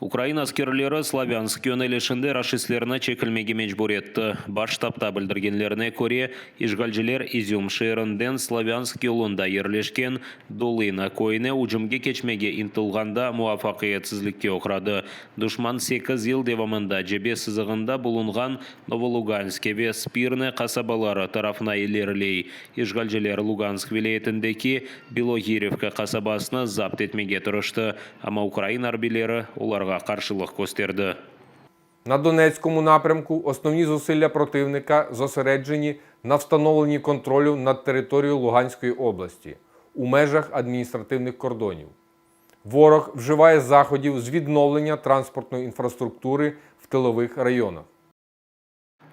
Украина аскерлері Славянск yönelişinde рашистлеріне чекілмеге мечбур етті. Баш штабта білдіргенлеріне көре, ишгалжілер Изюм шерінден Славянск yolunda ерлешкен Долина койне ұжымге кечмеге интылғанда муафақиетсізлікке оқырады. Душман 8 ел девамында жебе сызығында бұлынған Новолуганске ве Спирне қасабалары тарафына елерлей. Ишгалжілер Луганск вилетіндеки Белогиревка қасабасына запт етмеге тұрышты, ама Украина арбилері оларға қаршылық көстерді. На Донецькому напрямку основні зусилля противника зосереджені на встановленні контролю над територією Луганської області у межах адміністративних кордонів. Ворог вживає заходів з відновлення транспортної інфраструктури в тилових районах.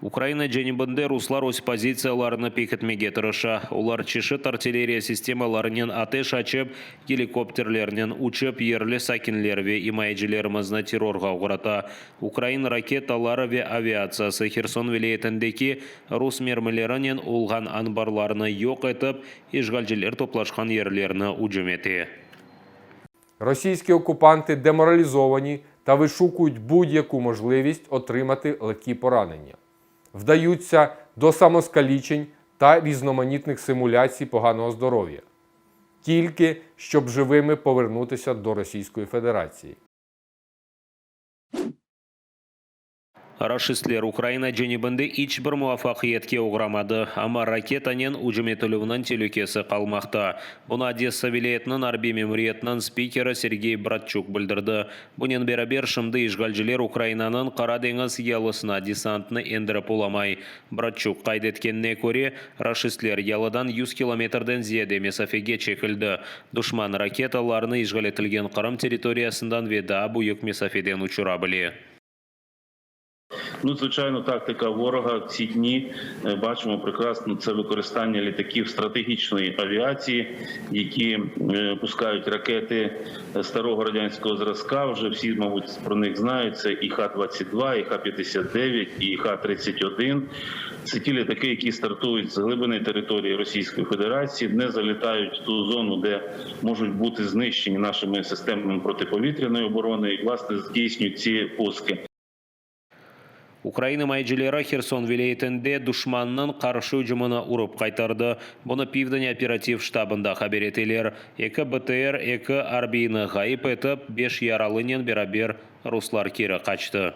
Украина женебінде руслар өз позицияларыны пекітмеге тырыша. Олар чешет артиллерия системаларынан атеш açып, геликоптерлерінен учып, ерлі сакинлерве имайджілерімізні террорға ұғырата. Украин ракеталары ве авиациясы Херсон вилетіндеки рус мермілерінен олған анбарларыны йоқ етіп, ишгалжілер топлашқан ерлеріні уджуметі. Російські окупанти деморалізовані та вишукують будь-яку можливість отримати легкі поранення. Вдаються до самоскалічень та різноманітних симуляцій поганого здоров'я. Тільки, щоб живими повернутися до Російської Федерації. Рашистлер Украина женебінде ичбір муафақиетке ұғырамады, ама ракетанен ұжыметілуінен телекесі қалмақта. Бұны Одесса вилетінің арби мемориетінің спикері Сергей Братчук білдірді. Бұнен берабер шымды ишгалжілер Украинаның Қара деңіз ялысына десантны ендіріп оламай. Братчук қайдеткеніне көре, рашистлер ялыдан 100 километрден зияде месафеге чекілді. Душман ракеталарыны ишғал етілген Қырым территориясындан веда бұйық месафеден ұшыра біле. Звичайно, тактика ворога в ці дні бачимо прекрасно, це використання літаків стратегічної авіації, які пускають ракети старого радянського зразка. Вже всі, мабуть, про них знають. Це і Х-22, і Х-59, і Х-31. Це ті літаки, які стартують з глибини території Російської Федерації, не залітають в ту зону, де можуть бути знищені нашими системами протиповітряної оборони і, власне, здійснюють ці пуски. Украина майджілері Херсон вилетінде душманның қаршы ұжымына ұрып қайтарды. Бұны Пивден оператив штабында хабар етелер. 2 БТР, 2 арбийны ғайып етіп, 5 яралынен берабер руслар кері қачты.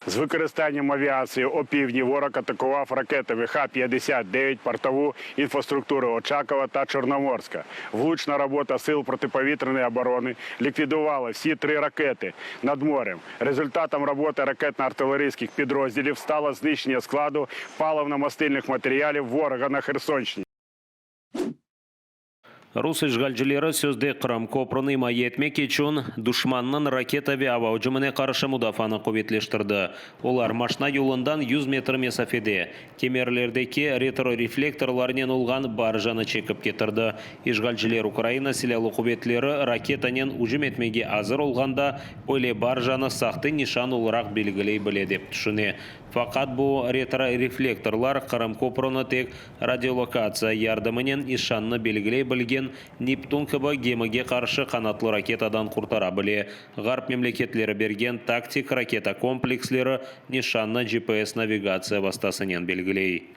З використанням авіації опівдні ворог атакував ракетами Х-59 портову інфраструктуру Очакова та Чорноморська. Влучна робота сил протиповітряної оборони ліквідувала всі 3 ракети над морем. Результатом роботи ракетно-артилерійських підрозділів стало знищення складу паливно-мастильних матеріалів ворога на Херсонщині. Рус ишгалжілері сөзде Қырым көпіріні майетмек ечін душманның ракета ве ава ұжымыне қаршы мұдафаны көбетлештірді. Олар машина юлындан 100 метр месафеде. Кемерлердеке ретро-рефлекторларынан олған баржаны чекіп кетірді. Ишгалжілер Украина силялы көбетлері ракетанен ұжым етмеге азыр олғанда ойле баржаны сақты нишан олырақ белгілей біле деп түшіне. Фақат бұл ретро-рефлекторлар Қырым көпіріні тек радиолокация ярдымынен нишанны белгілей білген Нептун кібі геміге қаршы қанатлы ракетадан құртара біле. Ғарп мемлекетлері берген тактик ракета комплекслері нишанны GPS навигация бастасынен белгілей.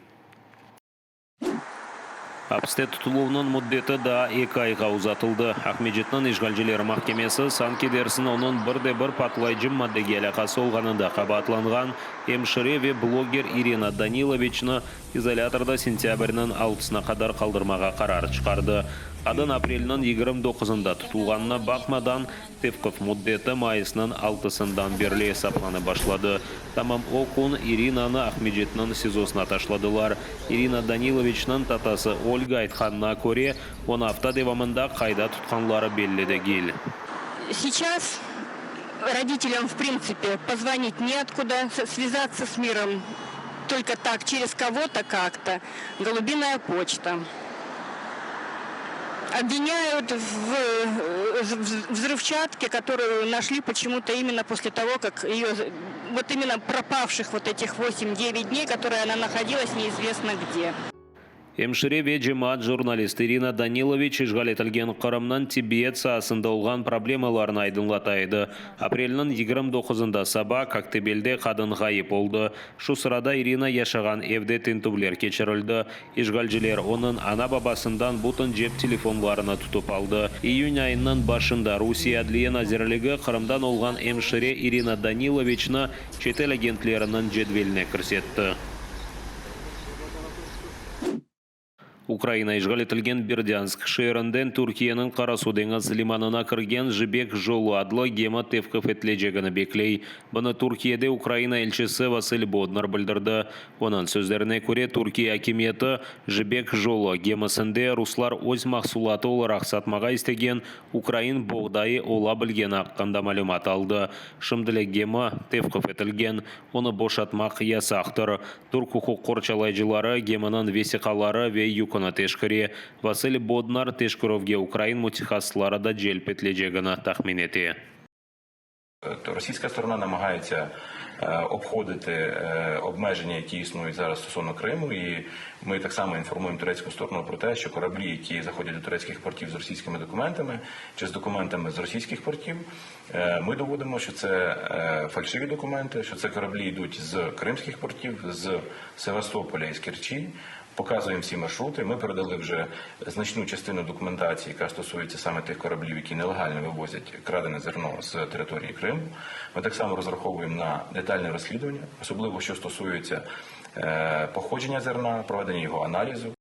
Апсте тұтылуының мұддеті да 2 айға ұзатылды. Ахмеджетнің ишгалжілер махкемесі санкедерсін оның бірде-бір патлайджым маддеге әлақасы олғанында қабатланған емшіре ве блогер Ирина Даниловичны изоляторда сентябрінің 6-сына қадар қалдырмаға қарар шығарды. Қадын апрелінің 29-ында тұтылғанына бақмадан тевков мұддеті майысының 6-сындан берле сапланы башлады. Тамам окун Иринаны Ахмеджетнің сезосына ташладылар. Ирина Даниловичның татасы Ольга айтқанына көре, оны апта девамында қайда тұтқанлары белледі гел. Сейчас родителям, в принципе, позвонить неоткуда, связаться с миром только так, через кого-то как-то. Голубиная почта. Обвиняют в взрывчатке, которую нашли почему-то именно после того, как ее, вот именно пропавших вот этих 8-9 дней, которые она находилась неизвестно где. Эмшире ве жемаат журналист Ирина Данилович işgal Кырымнан Тибет саасында олған проблемаларын айдыңлатайды. Апрелнын 29-ында саба Коктебелде қадын ғайып oldu. Шу сырада Ирина яшаған evde тентублер кечірілді. Işgalciler onun ana babasından butun cep telefonlarını tutup aldı. Июнь айының башында Русия Адliye Nazirligi Кырымдан olған Эмшире Ирина Даниловичны четел агентlerinin jedveline кірсетті. Украина işgal etilgen Бердянск шерінден Түркияның Қарасу деңіз лиманына кірген жібек жолу адлы гема тевкіф етлежегіні беклей. Бұны Түркияде Украина елшісі Василь Боднар білдірді. Оның сөздеріне көре Түркия акиметі жібек жолу гемасында руслар өз мақсулаты оларақ сатмаға істеген Украин боғдайы ола білген аққанда малюмат алды. Шымділі гема тевкіф етілген, оны бошатмақ ясақтыр. Түрк құқық қорчалайжылары геманын весиқалары ве юкына тешкіре. Василь Боднар тешкіровге Украин мутихаслары да желп етлежегіні тахмін ете. Російська сторона намагається обходити обмеження, які існують зараз стосовно Криму, і ми так само інформуємо турецьку сторону про те, що кораблі, які заходять до турецьких портів з російськими документами чи з документами з російських портів, ми доводимо, що це фальшиві документи, що це кораблі йдуть з кримських портів, з Севастополя і з Керчі. Показуємо всі маршрути. Ми передали вже значну частину документації, яка стосується саме тих кораблів, які нелегально вивозять крадене зерно з території Криму. Ми так само розраховуємо на детальне розслідування, особливо що стосується походження зерна, проведення його аналізу.